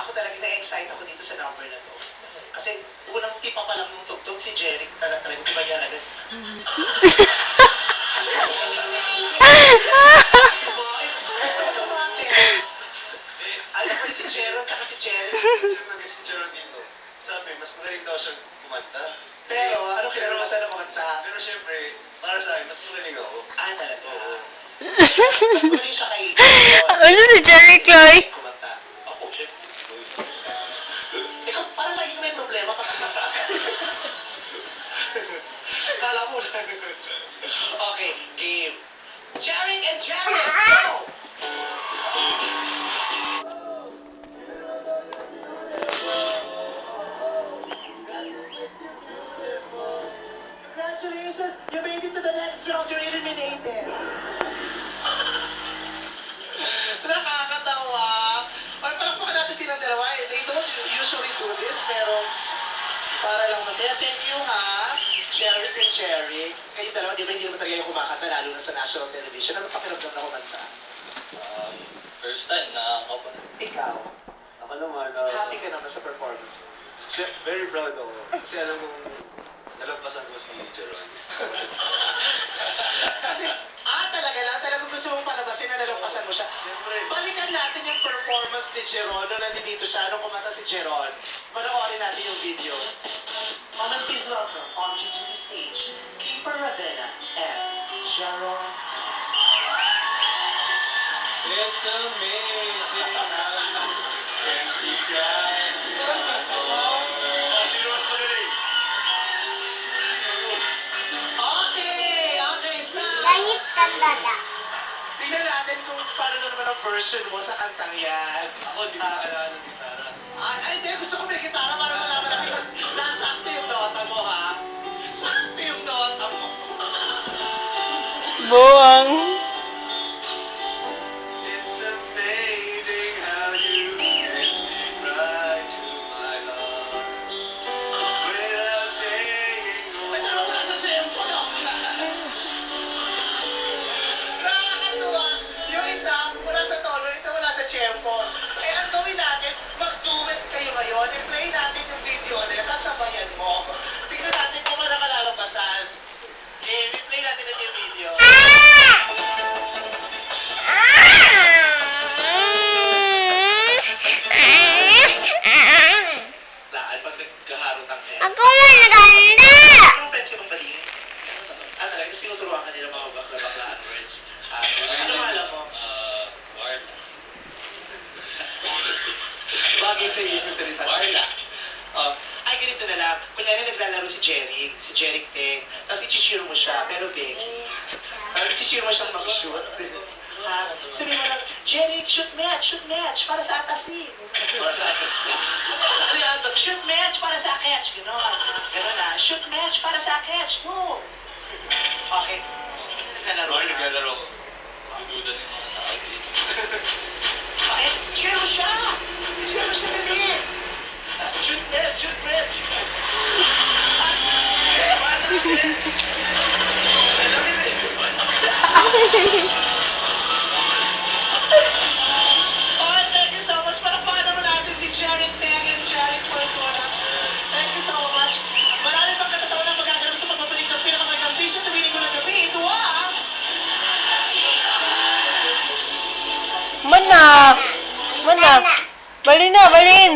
ako talaga na-excite ako dito sa number na to. Kasi unang tipa pa lang nung tugtog, si Jeric talaga diba niya agad. Gusto ko itong mga tears. Alam ko si Jeron tsaka si Jeric. Si Jeron dito. Sabi, mas magaling daw siyang kumanta. Pero, ano kinalabasan na kumanta? Pero syempre, para sa akin, mas magaling ako. Ah, talaga. Mas magaling siya kay Ano si Jerry Chloe? kumanta. Ako, syempre. Ikaw, parang lagi ka may problema pag kumanta. Kala mo lang. Okay, game. Jeric and Jeric, go! Congratulations! You made it to the next round. You're eliminated. Nakakatawa. Ay, palakpakan natin silang dalawa. They don't usually do this, pero para lang masaya. Thank you, ha? Jeric and Jeric. Kayo dalawa, di ba hindi naman talaga yung kumakanta, lalo na sa national television. Ano pakiramdam na kumanta? First time, nakakapa na. Ikaw, Ako naman, happy ka naman sa performance. very proud ako. Kasi alam kong nalampasan ko si Jeron. Kasi, talaga gusto mong palabasin na nalampasan mo siya. Siyempre. Balikan natin yung performance ni Jeron nung nandito siya, nung kumanta si Jeron. Panoorin natin yung video. Mama, please welcome onto the stage, Keeper Ravenna and Jeron. It's amazing how you can speak right to my heart. Si Ross magaling. Okay, stop! Langit sa dada. Tingnan natin kung paano na naman ang version mo sa kantang yan. Ako, di ko kailangan ng gitara. Ay, hindi. Gusto ko may gitara para malaman natin. Nasakto yung nota mo, ha? Sakto yung nota mo. Buwang. It's amazing how you can speak right to my heart. Without saying May dalawa ko lang sa tempo, no? Nakakatuwa. Yung isa, wala sa tono, ito wala sa tempo. Eh, ang gawin natin, mag-duet kayo ngayon. I-play natin yung video ulit, tapos sabayan mo. Tingnan natin kung ano kalalabasan. Game, i-play natin ulit yung video. Laan, pag nagkaharot ang head. Ako maganda. Anong friends ka bang bading? Ah, talaga, tapos tinuturuan ka nila mga bakla-baklaan words. Ano alam mo? Warla. Bagay sa iyo yung salita. Warla. Ay, ganito na lang. Kunyari naglalaro si Jeric Teng, tapos i-cheer mo siya, pero Becky. I-cheer mo siyang mag-shoot. Ha? Sabi mo lang, Jeric, shoot match, para sa atasi. para sa akin. Ano yung atas? Shoot match para sa catch, gano'n. Gano'n na, shoot match para sa catch, go! Okay. Nalaro Roy, na. naglalaro ko. Dududa ng mga tao dito. Okay, cheer mo siya! Cheer mo siya, baby! Shoot match! Alright, thank you so much. Palakpakan naman natin si Jeric Teng and Jeric Fortuna. Thank you so much. Marami pang katataon na magaganap sa pagbabalik ng pinakamagandang vision tuwing ko ng gabi. Ito ang... Mana. Balin na, balin.